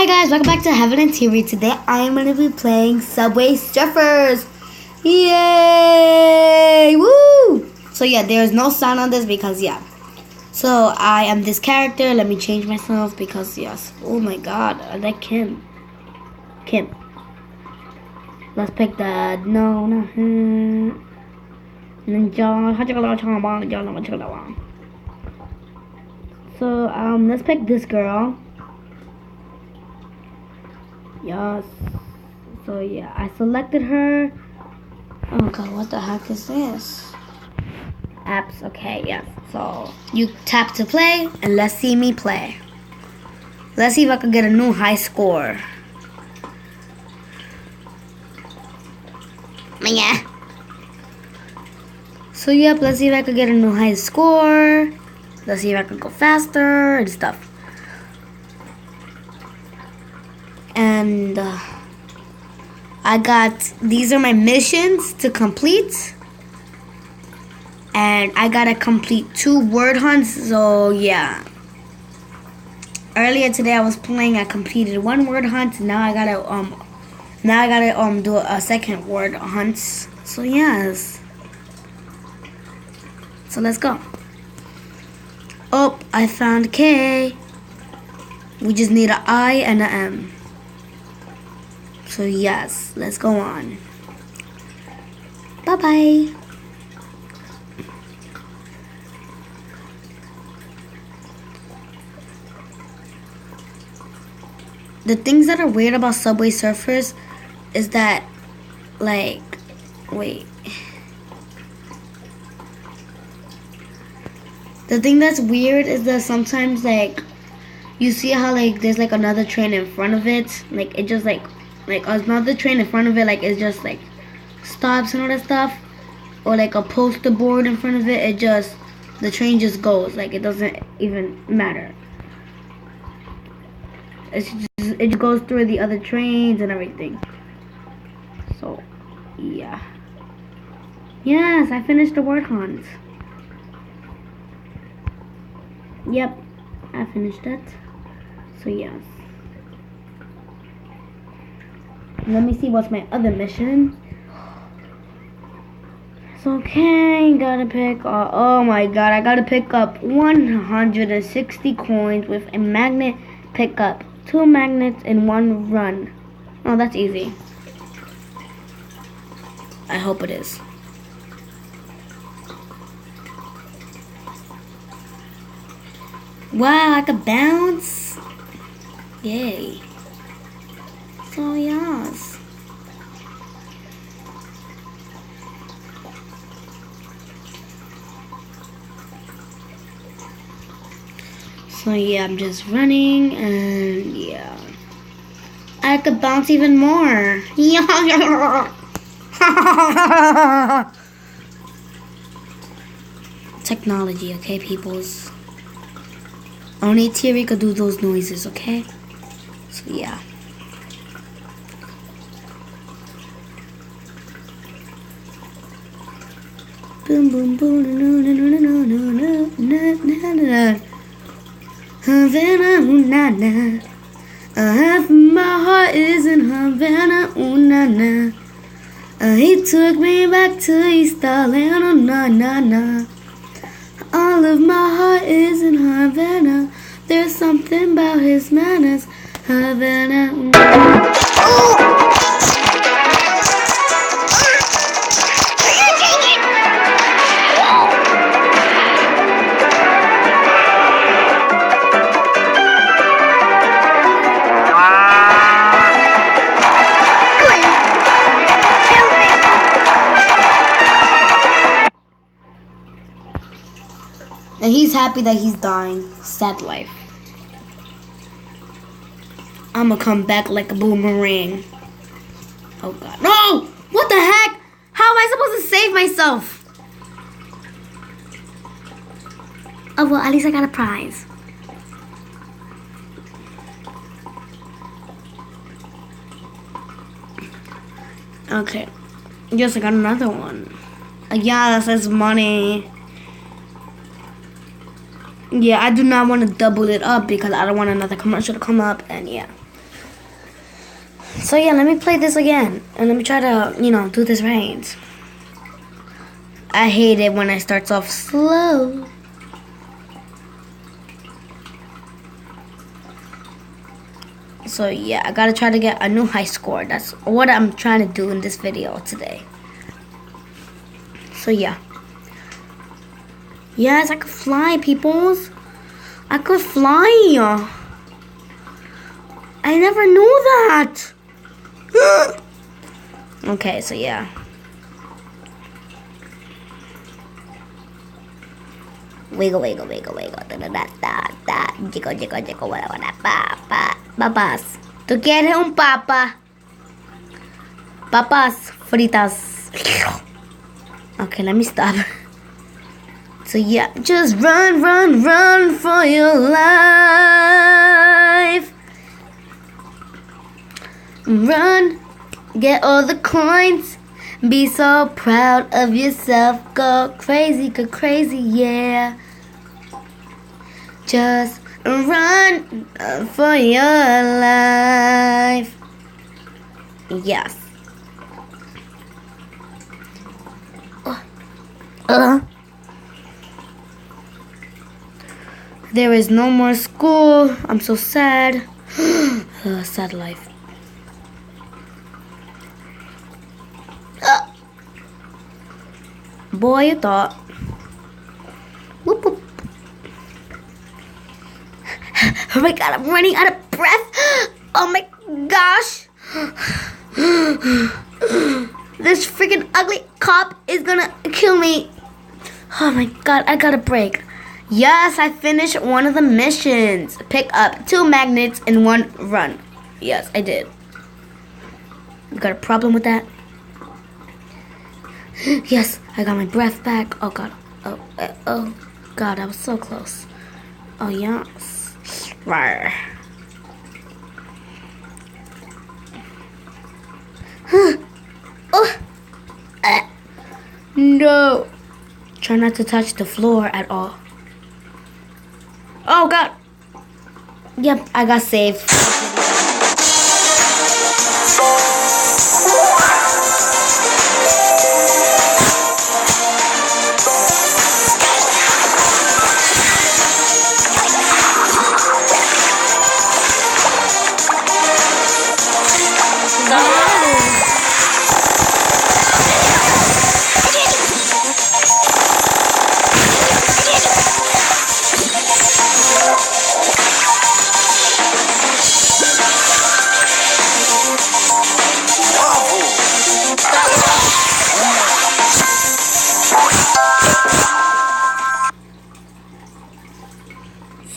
Hi guys, welcome back to Heaven and TV. Today I am going to be playing Subway Surfers. Yay! Woo! So yeah, there's no sound on this because yeah. So I am this character. Let me change myself because yes. Oh my god, I like Kim. Kim. Let's pick the So let's pick this girl. Yes. So yeah, I selected her. Oh god, what the heck is this? Apps, okay, yes. So you tap to play and let's see me play. Let's see if I can get a new high score. Yeah. So yep, let's see if I can get a new high score. Let's see if I can go faster and stuff. And I got, these are my missions to complete. And I gotta complete 2 word hunts, so yeah. Earlier today I was playing, I completed 1 word hunt. Now I gotta do a second word hunt. So yes. So let's go. Oh, I found K. We just need an I and an M. So yes, let's go on. Bye-bye. The things that are weird about Subway Surfers is that, like, wait. The thing that's weird is that sometimes, like, you see how, like, there's, like, another train in front of it. Like, it just, like another train in front of it, like, it just, like, stops and all that stuff. Or, like, a poster board in front of it, it just, the train just goes. Like, it doesn't even matter. It just goes through the other trains and everything. So, yeah. Yes, I finished the word hunt. Yep, I finished it. So, yes. Let me see what's my other mission. So, okay, gotta pick, oh my god, I gotta pick up 160 coins with a magnet pickup. 2 magnets in 1 run. Oh, that's easy. I hope it is. Wow, I could bounce. Yay. So, yes. So, yeah, I'm just running and, yeah. I could bounce even more. Technology, okay, peoples? Only Thierry could do those noises, okay? So, yeah. Boom, boom, boom, no, no, no, no, no, no, no, no, Havana, ooh, na, na. Half of my heart is in Havana, ooh, na, na. He took me back to East Atlanta, na, na, na. All of my heart is in Havana. There's something about his manners. Havana, ooh, na, na. And he's happy that he's dying. Sad life. I'ma come back like a boomerang. Oh god. No! What the heck? How am I supposed to save myself? Oh well, at least I got a prize. Okay. Yes, I got another one. Yeah, that says money. Yeah, I do not want to double it up because I don't want another commercial to come up, and yeah. So yeah, let me play this again. And let me try to, do this right. I hate it when it starts off slow. So yeah, I gotta try to get a new high score. That's what I'm trying to do in this video today. So yeah. Yes, I could fly, peoples. I could fly. I never knew that. Okay, so yeah. Wiggle, wiggle, wiggle, wiggle. Da. Jiggle, jiggle, jiggle. Papas. ¿Tú quieres un papa? Papas fritas. Okay, let me stop. So yeah, just run for your life. Run, get all the coins. Be so proud of yourself. Go crazy, yeah. Just run for your life. Yes. There is no more school. I'm so sad. Sad life. Boy, you thought. Whoop, whoop. Oh my god, I'm running out of breath. Oh my gosh. This freaking ugly cop is gonna kill me. Oh my god, I got a break. Yes, I finished one of the missions. Pick up 2 magnets in 1 run. Yes, I did. You got a problem with that? Yes, I got my breath back. Oh god. Oh god, I was so close. Oh yes. Rawr. No. Try not to touch the floor at all. Oh god. Yep, I got saved.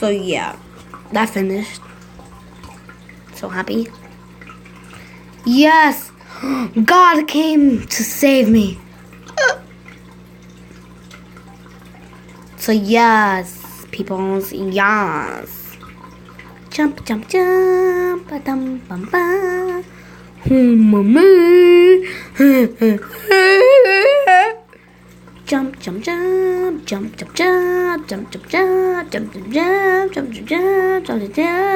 So yeah, that finished. So happy. Yes, God came to save me. So yes, peoples, yes. Jump, jump, jump, ba-dum, bum, ba. Jump, jump, jump, jump, jump, jump, jump, jump, jump, jump, jump, jump, jump, jump, jump, jump, jump.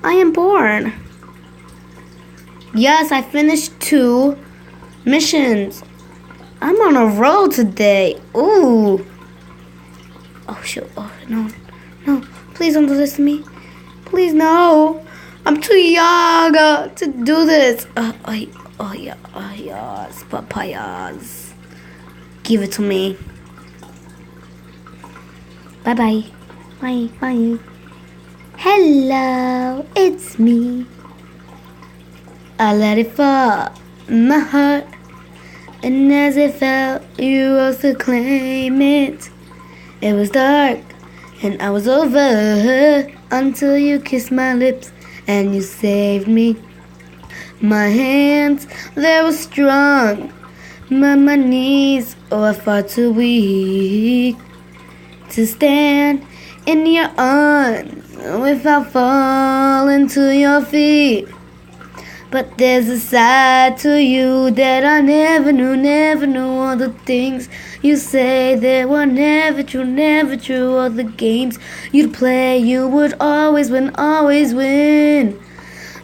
I am bored. Yes, I finished 2 missions. I'm on a roll today. Ooh. Oh shoot. Oh no. Please don't do this to me. Please no. I'm too young to do this. Yes, papayas. Give it to me. Bye. Hello, it's me. I let it fall, my heart, and as it fell, you rose to claim it. It was dark, and I was over until you kissed my lips. And you saved me. My hands, they were strong, but my knees were far too weak to stand in your arms without falling to your feet. But there's a side to you that I never knew. All the things you say that were never true. All the games you'd play, you would always win.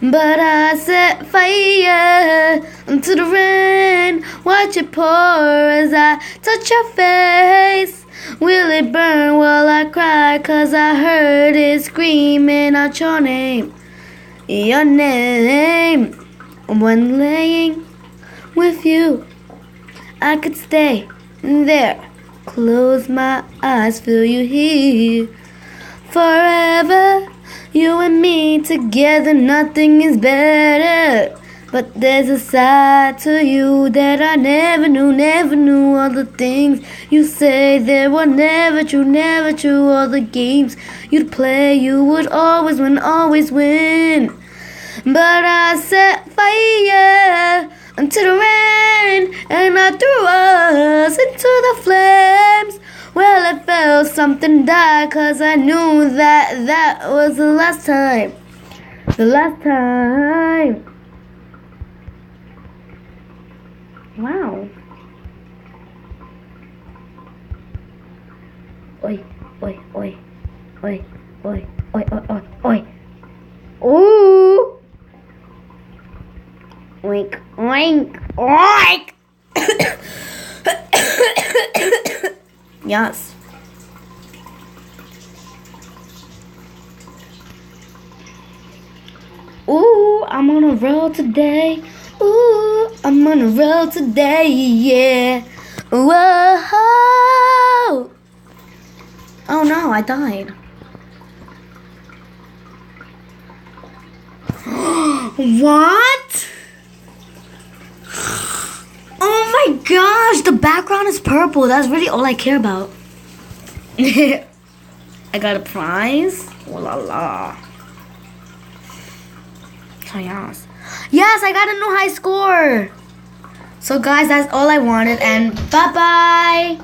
But I set fire into the rain. Watch it pour as I touch your face. Will it burn while I cry? 'Cause I heard it screaming out your name. Your name. When laying with you, I could stay there. Close my eyes, feel you here. Forever, you and me together, nothing is better. But there's a side to you that I never knew. All the things you say that were never true. All the games you'd play, you would always win. But I set fire into the rain, and I threw us into the flames. Well, I felt something die, 'cause I knew that was the last time. The last time. Wow. Oi, oi, oi, oi, oi, oi, oi, oi, oi. Ooh. Oink, oink, oink. Yes. Ooh, I'm on a roll today. Ooh, I'm on a roll today, yeah. Whoa. Oh no, I died. What? Oh my gosh, the background is purple. That's really all I care about. I got a prize. Oh la la. So yes. Yes, I got a new high score. So guys, that's all I wanted, and bye-bye.